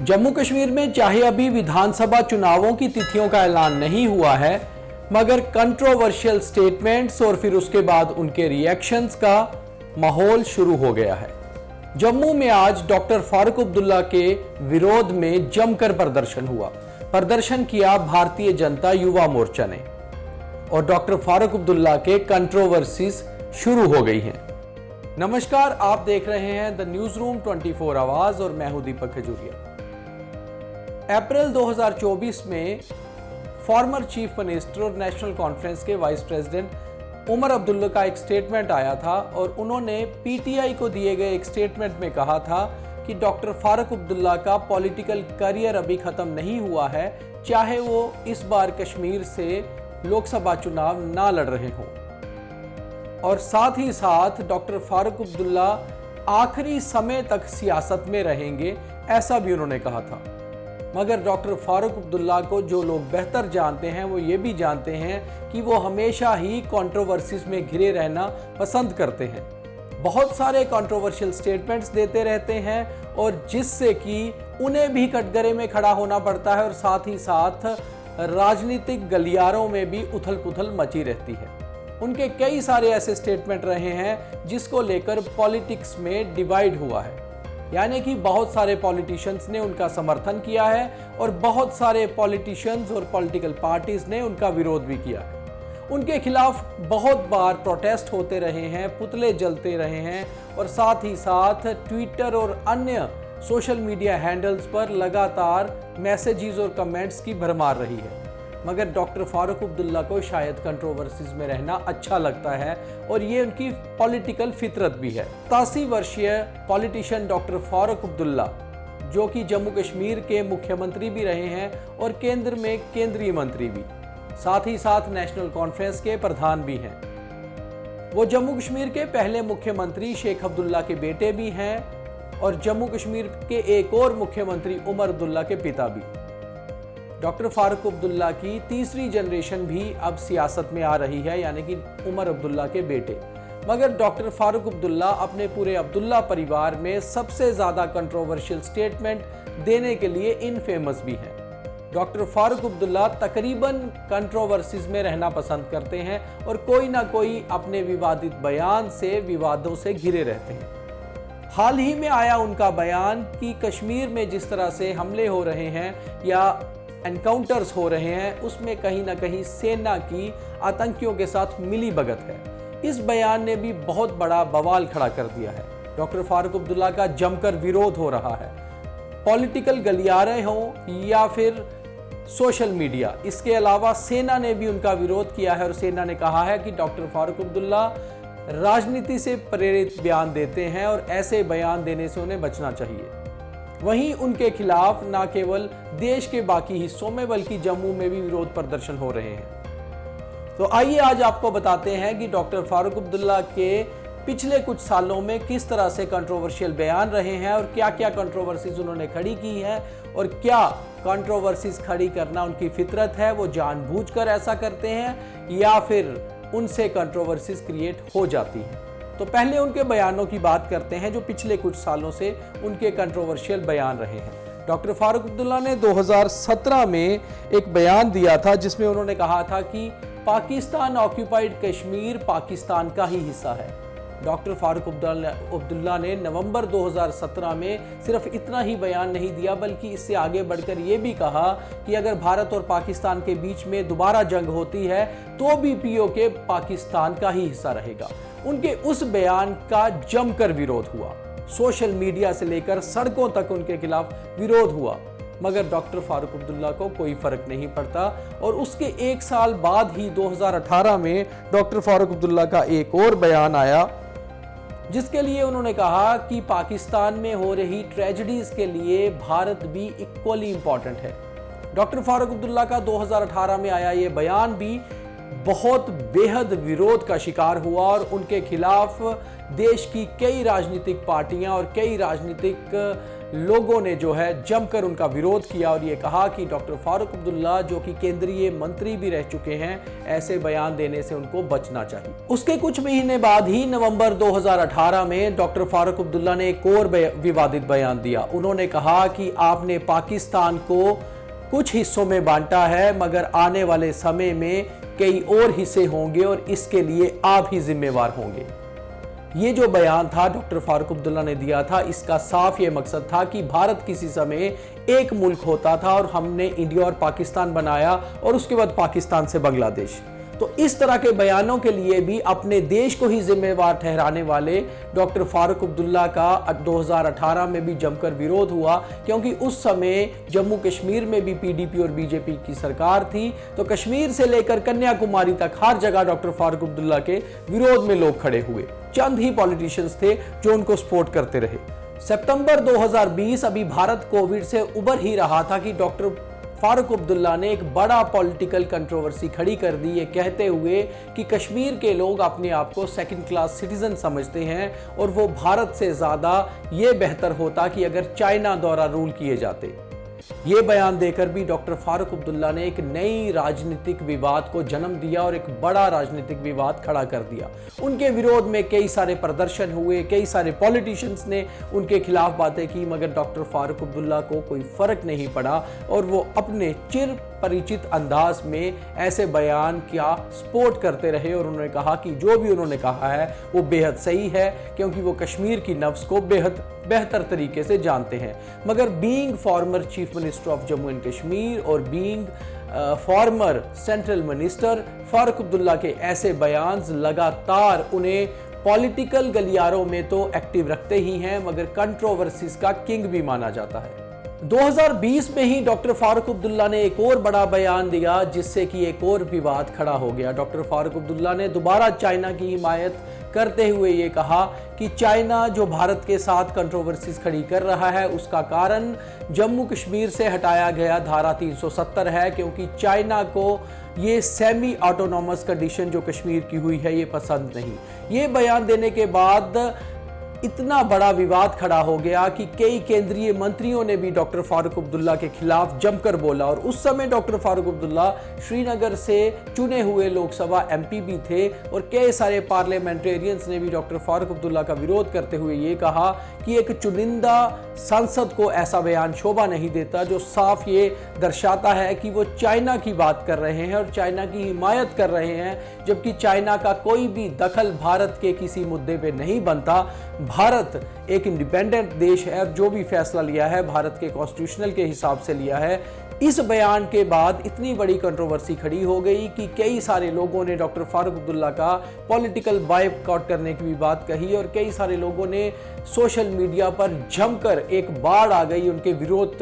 जम्मू कश्मीर में चाहे अभी विधानसभा चुनावों की तिथियों का ऐलान नहीं हुआ है, मगर कंट्रोवर्शियल स्टेटमेंट्स और फिर उसके बाद उनके रिएक्शंस का माहौल शुरू हो गया है। जम्मू में आज डॉक्टर फारूक अब्दुल्ला के विरोध में जमकर प्रदर्शन हुआ। प्रदर्शन किया भारतीय जनता युवा मोर्चा ने और डॉक्टर फारूक अब्दुल्ला के कंट्रोवर्सीज शुरू हो गई हैं। नमस्कार, आप देख रहे हैं द न्यूज रूम 24 आवाज और मैं हूं दीपक खजूरिया। अप्रैल 2024 में फॉर्मर चीफ मिनिस्टर और नेशनल कॉन्फ्रेंस के वाइस प्रेसिडेंट उमर अब्दुल्ला का एक स्टेटमेंट आया था और उन्होंने पीटीआई को दिए गए एक स्टेटमेंट में कहा था कि डॉक्टर फारूक अब्दुल्ला का पॉलिटिकल करियर अभी खत्म नहीं हुआ है, चाहे वो इस बार कश्मीर से लोकसभा चुनाव ना लड़ रहे हों। और साथ ही साथ डॉक्टर फारूक अब्दुल्ला आखिरी समय तक सियासत में रहेंगे, ऐसा भी उन्होंने कहा था। मगर डॉक्टर फारूक अब्दुल्ला को जो लोग बेहतर जानते हैं वो ये भी जानते हैं कि वो हमेशा ही कंट्रोवर्सीज में घिरे रहना पसंद करते हैं। बहुत सारे कंट्रोवर्शियल स्टेटमेंट्स देते रहते हैं और जिससे कि उन्हें भी कटघरे में खड़ा होना पड़ता है और साथ ही साथ राजनीतिक गलियारों में भी उथल पुथल मची रहती है। उनके कई सारे ऐसे स्टेटमेंट रहे हैं जिसको लेकर पॉलिटिक्स में डिवाइड हुआ है, यानी कि बहुत सारे पॉलिटिशियंस ने उनका समर्थन किया है और बहुत सारे पॉलिटिशियंस और पॉलिटिकल पार्टीज ने उनका विरोध भी किया है। उनके खिलाफ बहुत बार प्रोटेस्ट होते रहे हैं, पुतले जलते रहे हैं और साथ ही साथ ट्विटर और अन्य सोशल मीडिया हैंडल्स पर लगातार मैसेजेस और कमेंट्स की भरमार रही है। मगर डॉक्टर फारूक अब्दुल्ला को शायद कंट्रोवर्सीज में रहना अच्छा लगता है और ये उनकी पॉलिटिकल फितरत भी है। 87 वर्षीय पॉलिटिशियन डॉक्टर फारूक अब्दुल्ला, जो कि जम्मू कश्मीर के मुख्यमंत्री भी रहे हैं और केंद्र में केंद्रीय मंत्री भी, साथ ही साथ नेशनल कॉन्फ्रेंस के प्रधान भी हैं। वो जम्मू कश्मीर के पहले मुख्यमंत्री शेख अब्दुल्ला के बेटे भी हैं और जम्मू कश्मीर के एक और मुख्यमंत्री उमर अब्दुल्ला के पिता भी। डॉक्टर फारूक अब्दुल्ला की तीसरी जनरेशन भी अब सियासत में आ रही है, यानी कि उमर अब्दुल्ला के बेटे। मगर डॉक्टर फारूक अब्दुल्ला अपने पूरे अब्दुल्ला परिवार में सबसे ज्यादा कंट्रोवर्शियल स्टेटमेंट देने के लिए इनफेमस भी हैं। डॉक्टर फारूक अब्दुल्ला तकरीबन कंट्रोवर्सीज में रहना पसंद करते हैं और कोई ना कोई अपने विवादित बयान से विवादों से घिरे रहते हैं। हाल ही में आया उनका बयान कि कश्मीर में जिस तरह से हमले हो रहे हैं या एनकाउंटर्स हो रहे हैं, उसमें कहीं ना कहीं सेना की आतंकियों के साथ मिली भगत है। इस बयान ने भी बहुत बड़ा बवाल खड़ा कर दिया है। डॉक्टर फारूक अब्दुल्ला का जमकर विरोध हो रहा है, पॉलिटिकल गलियारे हों या फिर सोशल मीडिया। इसके अलावा सेना ने भी उनका विरोध किया है और सेना ने कहा है कि डॉक्टर फारूक अब्दुल्ला राजनीति से प्रेरित बयान देते हैं और ऐसे बयान देने से उन्हें बचना चाहिए। वहीं उनके खिलाफ न केवल देश के बाकी हिस्सों में बल्कि जम्मू में भी विरोध प्रदर्शन हो रहे हैं। तो आइए आज आपको बताते हैं कि डॉक्टर फारूक अब्दुल्ला के पिछले कुछ सालों में किस तरह से कंट्रोवर्शियल बयान रहे हैं और क्या क्या कंट्रोवर्सीज उन्होंने खड़ी की हैं और क्या कंट्रोवर्सीज खड़ी करना उनकी फितरत है, वो जानबूझकर ऐसा करते हैं या फिर उनसे कंट्रोवर्सीज क्रिएट हो जाती हैं। तो पहले उनके बयानों की बात करते हैं जो पिछले कुछ सालों से उनके कंट्रोवर्शियल बयान रहे हैं। डॉक्टर फारूक अब्दुल्ला ने 2017 में एक बयान दिया था जिसमें उन्होंने कहा था कि पाकिस्तान ऑक्यूपाइड कश्मीर पाकिस्तान का ही हिस्सा है। डॉक्टर फारूक अब्दुल्ला ने नवंबर 2017 में सिर्फ इतना ही बयान नहीं दिया बल्कि इससे आगे बढ़कर यह भी कहा कि अगर भारत और पाकिस्तान के बीच में दोबारा जंग होती है तो भी पीओके पाकिस्तान का ही हिस्सा रहेगा। उनके उस बयान का जमकर विरोध हुआ, सोशल मीडिया से लेकर सड़कों तक उनके खिलाफ विरोध हुआ। मगर डॉक्टर फारूक अब्दुल्ला को कोई फर्क नहीं पड़ता और उसके एक साल बाद ही 2018 में डॉक्टर फारूक अब्दुल्ला का एक और बयान आया जिसके लिए उन्होंने कहा कि पाकिस्तान में हो रही ट्रेजेडीज के लिए भारत भी इक्वली इंपॉर्टेंट है। डॉक्टर फारूक अब्दुल्ला का 2018 में आया ये बयान भी बहुत बेहद विरोध का शिकार हुआ और उनके खिलाफ देश की कई राजनीतिक पार्टियां और कई राजनीतिक लोगों ने जो है जमकर उनका विरोध किया और ये कहा कि डॉक्टर फारूक अब्दुल्ला, जो कि केंद्रीय मंत्री भी रह चुके हैं, ऐसे बयान देने से उनको बचना चाहिए। उसके कुछ महीने बाद ही नवंबर 2018 में डॉक्टर फारूक अब्दुल्ला ने एक और विवादित बयान दिया। उन्होंने कहा कि आपने पाकिस्तान को कुछ हिस्सों में बांटा है, मगर आने वाले समय में कई और हिस्से होंगे और इसके लिए आप ही जिम्मेवार होंगे। ये जो बयान था डॉक्टर फारूक अब्दुल्ला ने दिया था, इसका साफ ये मकसद था कि भारत किसी समय एक मुल्क होता था और हमने इंडिया और पाकिस्तान बनाया और उसके बाद पाकिस्तान से बांग्लादेश। तो इस तरह के बयानों के लिए भी अपने देश को ही जिम्मेवार ठहराने वाले डॉक्टर फारूक अब्दुल्ला का 2018 में भी जमकर विरोध हुआ, क्योंकि उस समय जम्मू कश्मीर में भी पीडीपी और बीजेपी की सरकार थी। तो कश्मीर से लेकर कन्याकुमारी तक हर जगह डॉक्टर फारूक अब्दुल्ला के विरोध में लोग खड़े हुए। चंद ही पॉलिटिशियंस थे जो उनको सपोर्ट करते रहे। सितंबर 2020 अभी भारत कोविड से उबर ही रहा था कि डॉक्टर फारूक अब्दुल्ला ने एक बड़ा पॉलिटिकल कंट्रोवर्सी खड़ी कर दी, ये कहते हुए कि कश्मीर के लोग अपने आप को सेकंड क्लास सिटीजन समझते हैं और वो भारत से ज़्यादा ये बेहतर होता कि अगर चाइना द्वारा रूल किए जाते। ये बयान देकर भी डॉक्टर फारूक अब्दुल्ला ने एक नई राजनीतिक विवाद को जन्म दिया और एक बड़ा राजनीतिक विवाद खड़ा कर दिया। उनके विरोध में कई सारे प्रदर्शन हुए, कई सारे पॉलिटिशियंस ने उनके खिलाफ बातें की, मगर डॉक्टर फारूक अब्दुल्ला को कोई फर्क नहीं पड़ा और वो अपने चिर परिचित अंदाज में ऐसे बयान का सपोर्ट करते रहे और उन्होंने कहा कि जो भी उन्होंने कहा है वो बेहद सही है, क्योंकि वो कश्मीर की नब्ज को बेहद बेहतर तरीके से जानते हैं। मगर being former chief minister of Jammu and Kashmir और being former central minister, Farooq Abdullah के ऐसे बयान लगातार उन्हें पॉलिटिकल गलियारों में तो एक्टिव रखते ही हैं, मगर कंट्रोवर्सीज का किंग भी माना जाता है। 2020 में ही डॉक्टर फारूक अब्दुल्ला ने एक और बड़ा बयान दिया, जिससे कि एक और विवाद खड़ा हो गया। डॉक्टर फारूक अब्दुल्ला ने दोबारा चाइना की हिमायत करते हुए ये कहा कि चाइना जो भारत के साथ कंट्रोवर्सीज खड़ी कर रहा है, उसका कारण जम्मू कश्मीर से हटाया गया धारा 370 है, क्योंकि चाइना को ये सेमी ऑटोनॉमस कंडीशन जो कश्मीर की हुई है ये पसंद नहीं। ये बयान देने के बाद इतना बड़ा विवाद खड़ा हो गया कि कई केंद्रीय मंत्रियों ने भी डॉक्टर फारूक अब्दुल्ला के खिलाफ जमकर बोला और उस समय डॉक्टर फारूक अब्दुल्ला श्रीनगर से चुने हुए लोकसभा एमपी भी थे और कई सारे पार्लियामेंटेरियंस ने भी डॉक्टर फारूक अब्दुल्ला का विरोध करते हुए ये कहा कि एक चुनिंदा सांसद को ऐसा बयान शोभा नहीं देता, जो साफ ये दर्शाता है कि वो चाइना की बात कर रहे हैं और चाइना की हिमायत कर रहे हैं, जबकि चाइना का कोई भी दखल भारत के किसी मुद्दे पे नहीं बनता। भारत एक इंडिपेंडेंट देश है और जो भी फैसला लिया है भारत के कॉन्स्टिट्यूशनल के हिसाब से लिया है। इस बयान के बाद इतनी बड़ी कंट्रोवर्सी खड़ी हो गई कि कई सारे लोगों ने डॉक्टर फारूक अब्दुल्ला का पॉलिटिकल बायकॉट करने की भी बात कही और कई सारे लोगों ने सोशल मीडिया पर जमकर एक बाढ़ आ गई उनके विरोध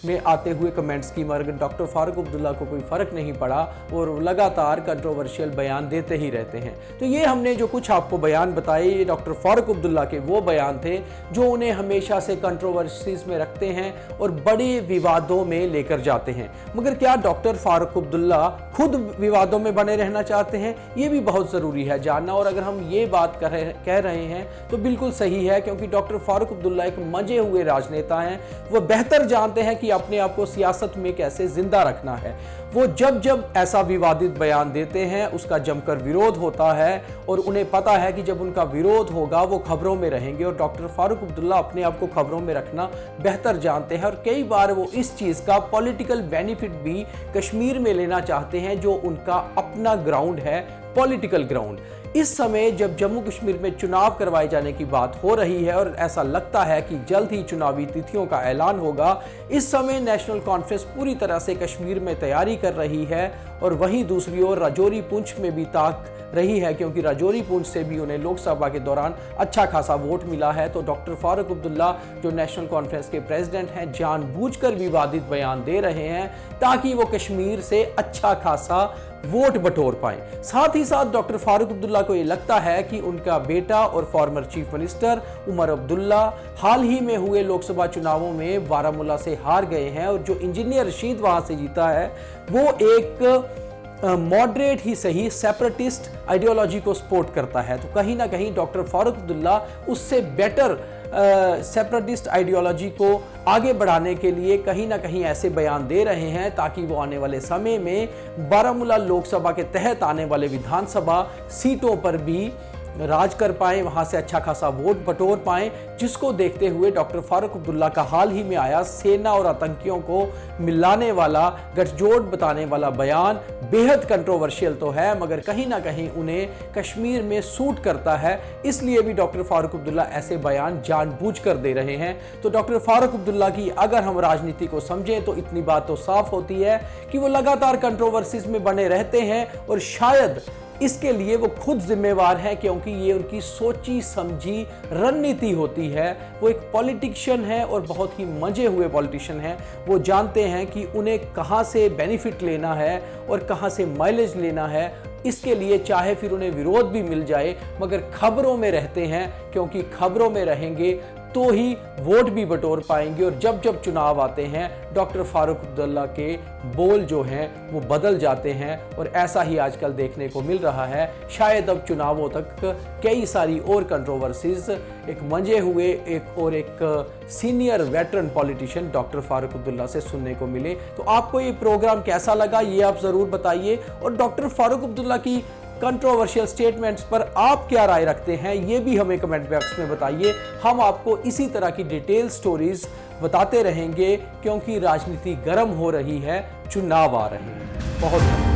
में आते हुए कमेंट्स की, मगर डॉक्टर फारूक अब्दुल्ला को कोई फर्क नहीं पड़ा और लगातार कंट्रोवर्शियल बयान देते ही रहते हैं। तो ये हमने जो कुछ आपको बयान बताए, ये डॉक्टर फारूक अब्दुल्ला के वो बयान थे जो उन्हें हमेशा से कंट्रोवर्सीज में रखते हैं और बड़े विवादों में लेकर जाते हैं। मगर क्या डॉक्टर फारूक अब्दुल्ला खुद विवादों में बने रहना चाहते हैं, ये भी बहुत जरूरी है जानना। और अगर हम ये बात कह रहे हैं तो बिल्कुल सही है, क्योंकि डॉक्टर फारूक अब्दुल्ला एक मंजे हुए राजनेता हैं। वो बेहतर जानते हैं कि अपने आप को सियासत में कैसे जिंदा रखना है। वो जब जब ऐसा विवादित बयान देते हैं उसका जमकर विरोध होता है और उन्हें पता है कि जब उनका विरोध होगा वो खबरों में रहेंगे और डॉक्टर फारूक अब्दुल्ला अपने आप को खबरों में रखना बेहतर जानते हैं और कई बार वो इस चीज़ का पॉलिटिकल बेनिफिट भी कश्मीर में लेना चाहते हैं, जो उनका अपना ग्राउंड है, पॉलिटिकल ग्राउंड। इस समय जब जम्मू कश्मीर में चुनाव करवाए जाने की बात हो रही है और ऐसा लगता है कि जल्द ही चुनावी तिथियों का ऐलान होगा, इस समय नेशनल कॉन्फ्रेंस पूरी तरह से कश्मीर में तैयारी कर रही है और वहीं दूसरी ओर राजौरी पुंछ में भी ताक रही है, क्योंकि राजौरी पुंछ से भी उन्हें लोकसभा के दौरान अच्छा खासा वोट मिला है। तो डॉक्टर फारूक अब्दुल्ला जो नेशनल कॉन्फ्रेंस के प्रेसिडेंट हैं, जानबूझकर विवादित बयान दे रहे हैं ताकि वो कश्मीर से अच्छा खासा वोट बटोर पाएं। साथ ही साथ डॉक्टर फारूक अब्दुल्ला को ये लगता है कि उनका बेटा और former chief minister Omar Abdullah हाल ही में हुए लोकसभा चुनावों में बारामूला से हार गए हैं और जो इंजीनियर रशीद वहां से जीता है वो एक मॉडरेट ही सही सेपरेटिस्ट आइडियोलॉजी को सपोर्ट करता है। तो कहीं ना कहीं डॉक्टर फारूक अब्दुल्ला उससे बेटर सेपरेटिस्ट आइडियोलॉजी को आगे बढ़ाने के लिए कहीं ना कहीं ऐसे बयान दे रहे हैं ताकि वो आने वाले समय में बारामूला लोकसभा के तहत आने वाले विधानसभा सीटों पर भी राज कर पाएं, वहां से अच्छा खासा वोट बटोर पाएं, जिसको देखते हुए डॉक्टर फारूक अब्दुल्ला का हाल ही में आया सेना और आतंकियों को मिलाने वाला, गठजोड़ बताने वाला बयान बेहद कंट्रोवर्शियल तो है, मगर कहीं ना कहीं उन्हें कश्मीर में सूट करता है। इसलिए भी डॉक्टर फारूक अब्दुल्ला ऐसे बयान जानबूझकर दे रहे हैं। तो डॉक्टर फारूक अब्दुल्ला की अगर हम राजनीति को समझें तो इतनी बात तो साफ होती है कि वो लगातार कंट्रोवर्सीज में बने रहते हैं और शायद इसके लिए वो खुद जिम्मेवार हैं, क्योंकि ये उनकी सोची समझी रणनीति होती है। वो एक पॉलिटिशियन है और बहुत ही मंजे हुए पॉलिटिशियन हैं। वो जानते हैं कि उन्हें कहाँ से बेनिफिट लेना है और कहाँ से माइलेज लेना है। इसके लिए चाहे फिर उन्हें विरोध भी मिल जाए, मगर खबरों में रहते हैं, क्योंकि खबरों में रहेंगे तो ही वोट भी बटोर पाएंगे। और जब जब चुनाव आते हैं डॉक्टर फारूक अब्दुल्ला के बोल जो हैं वो बदल जाते हैं, और ऐसा ही आजकल देखने को मिल रहा है। शायद अब चुनावों तक कई सारी और कंट्रोवर्सीज एक मंजे हुए एक senior veteran politician doctor Farooq Abdullah से सुनने को मिले। तो आपको ये प्रोग्राम कैसा लगा ये आप ज़रूर बताइए, और डॉक्टर फारूक अब्दुल्ला की कंट्रोवर्शियल स्टेटमेंट्स पर आप क्या राय रखते हैं ये भी हमें कमेंट बॉक्स में बताइए। हम आपको इसी तरह की डिटेल स्टोरीज बताते रहेंगे, क्योंकि राजनीति गर्म हो रही है, चुनाव आ रहे हैं। बहुत